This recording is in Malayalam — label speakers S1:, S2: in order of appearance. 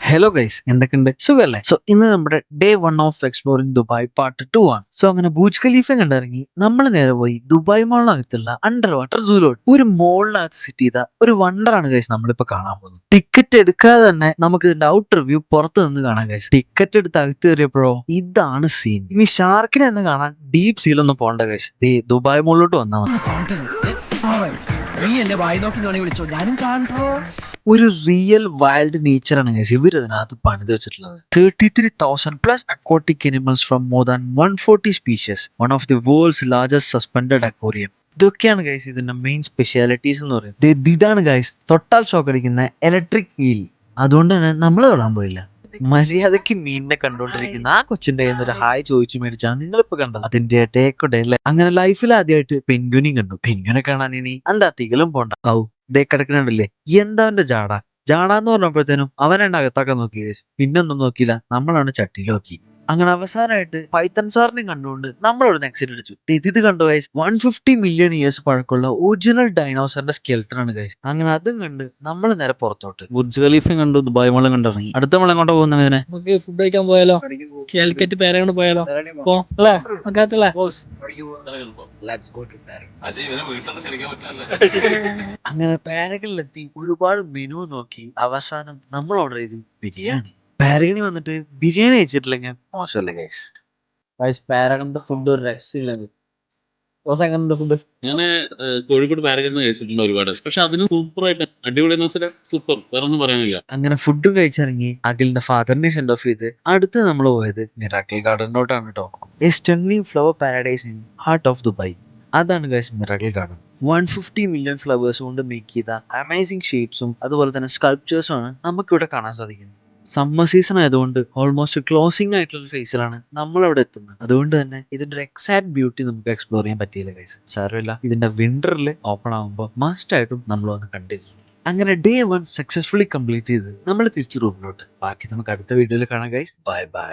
S1: ഹലോ ഗൈസ്, എന്തൊക്കെയുണ്ട്? സുഖല്ലേ? സോ ഇന്ന് നമ്മുടെ day 1 of exploring Dubai part 2 ആണ്. സോ അങ്ങനെ ബൂജ് ഖലീഫ കണ്ടിറങ്ങി നമ്മൾ നേരെ പോയി ദുബായ് മോളിനകത്തുള്ള അണ്ടർ വാട്ടർ സൂലോട്ട്. ഒരു മോളിനകത്ത് സെറ്റ് ചെയ്ത ഒരു വണ്ടർ ആണ് ഗൈസ് നമ്മളിപ്പോ കാണാൻ പോകുന്നത്. ടിക്കറ്റ് എടുക്കാതെ തന്നെ നമുക്ക് ഇതിന്റെ ഔട്ട് റിവ്യൂ പുറത്ത് നിന്ന് കാണാം ഗൈസ്. ടിക്കറ്റ് എടുത്ത് അകത്ത് കയറിയപ്പോഴോ ഇതാണ് സീൻ. ഇനി ഷാർക്കിനെ എന്ന് കാണാൻ ഡീപ് സീലൊന്നും പോണ്ട ഗൈസ്. ദുബായ് മോളിലോട്ട് വന്നാൽ ഒരു റിയൽ വൈൽഡ് നേച്ചറാണ് ഗൈസ് ഇവർ ഇതിനകത്ത് പണിത് വെച്ചിട്ടുള്ളത്. 33,000 plus aquatic animals from more than 140 species, one of the world's largest suspended aquarium. ഇതൊക്കെയാണ് ഗൈസ് ഇതിന്റെ മെയിൻ സ്പെഷ്യാലിറ്റീസ് എന്ന് പറയുന്നത്. ഇതാണ് ഗൈസ് തൊട്ടാൽ ഷോക്ക് അടിക്കുന്ന ഇലക്ട്രിക് വീൽ. അതുകൊണ്ട് തന്നെ നമ്മൾ തൊടാൻ പോയില്ല. മര്യാദക്ക് മീനിനെ കണ്ടോണ്ടിരിക്കുന്ന ആ കൊച്ചിന്റെ കയ്യിൽ നിന്ന് ഒരു ഹായ് ചോദിച്ചു മേടിച്ചാണ് നിങ്ങളിപ്പോ കണ്ടത്. അതിന്റെ ടേക്കോട്ടെ അല്ലേ. അങ്ങനെ ലൈഫിൽ ആദ്യമായിട്ട് പെൻഗ്വിനെയും കണ്ടു. പെൻഗ്വിനെ കാണാൻ ഇനി അന്റാർട്ടിക്കയിലും പോണ്ട. ദേ കിടക്കണുണ്ടല്ലേ എന്താ അവന്റെ ജാടാന്ന് പറഞ്ഞപ്പോഴത്തേനും അവനെന്നെ അകത്താക്കാൻ നോക്കി. പിന്നൊന്നും നോക്കിയില്ല, നമ്മളാണ് ചട്ടിയിൽ നോക്കി. അങ്ങനെ അവസാനമായിട്ട് പൈത്തൺ സാറിനെയും കണ്ടുകൊണ്ട് നമ്മളവിടെ എക്സിറ്റ് അടിച്ചു. ഇത് കണ്ടു ഗൈസ്, 150 മില്യൺ ഇയേഴ്സ് പഴക്കമുള്ള ഒറിജിനൽ ഡൈനോസറിന്റെ സ്കെൽട്ടൺ ആണ് ഗൈസ്. അങ്ങനെ അതും കണ്ട് നമ്മൾ നേരെ പുറത്തോട്ട് ബുർജ് ഖലീഫയും കണ്ടു, ദുബായ് മോളും കണ്ടിറങ്ങി. അടുത്ത മോളെ എങ്ങോട്ടാ പോകുന്ന ഇതിനെ?
S2: നമുക്ക് ഫുഡ് കഴിക്കാൻ പോയാലോ? കാലിക്കറ്റ് പേരങ്ങോട്ട് പോയാലോ? അല്ലേ നോക്കാത്തല്ലേ?
S1: അങ്ങനെ പാരഗണിലെത്തി ഒരുപാട് മെനു നോക്കി അവസാനം നമ്മൾ ഓർഡർ ചെയ്തു ബിരിയാണി. പാരഗണി വന്നിട്ട് ബിരിയാണി കഴിച്ചിട്ടില്ലെങ്കിൽ മോശമല്ലേ ഗൈസ്. പാരഗണിന്റെ ഫുഡ് ഒരു രക്ഷയില്ല. ഫുഡ്
S3: ഞാന് കോഴിക്കോട് പാരഗണിന്ന് കഴിച്ചിട്ടുണ്ട് ഒരുപാട്. പക്ഷെ അതിന് സൂപ്പറായിട്ട് അടിപൊളിയെന്ന് വെച്ചാൽ സൂപ്പർ, വേറെ ഒന്നും പറയാനില്ല.
S1: അങ്ങനെ ഫുഡും കഴിച്ചിറങ്ങി അഖിലിന്റെ ഫാദറിനെ സെൻഡ് ഓഫ് ചെയ്ത് അടുത്ത് നമ്മൾ പോയത് മിറാക്കിൾ ഗാർഡനിലോട്ടാണ് കേട്ടോ. A stunning flower paradise in heart of Dubai. അതാണ് guys miracle garden. 150 million flowers കൊണ്ട് മേക്ക് ചെയ്ത അമേസിംഗ് ഷേപ്സും അതുപോലെ തന്നെ സ്കൾപ്ചേഴ്സും ആണ് നമുക്കിവിടെ കാണാൻ സാധിക്കുന്നത്. സമ്മർ സീസൺ ആയതുകൊണ്ട് ഓൾമോസ്റ്റ് ക്ലോസിംഗ് ആയിട്ടുള്ള ഫേസിലാണ് നമ്മൾ അവിടെ എത്തുന്നത്. അതുകൊണ്ട് തന്നെ ഇതിന്റെ ഒരു എക്സാക്ട് ബ്യൂട്ടി നമുക്ക് എക്സ്പ്ലോർ ചെയ്യാൻ പറ്റിയില്ല ഗൈസ്. സാരമില്ല, ഇതിന്റെ വിന്ററിൽ ഓപ്പൺ ആകുമ്പോൾ മസ്റ്റ് ആയിട്ടും നമ്മൾ വന്ന് കണ്ടിരിക്കും. അങ്ങനെ ഡേ 1 സക്സസ്ഫുള്ളി കംപ്ലീറ്റ് ചെയ്ത് നമ്മൾ തിരിച്ചു റൂമിലോട്ട്. ബാക്കി നമുക്ക് അടുത്ത വീഡിയോയിൽ കാണാം ഗൈസ്. Bye bye.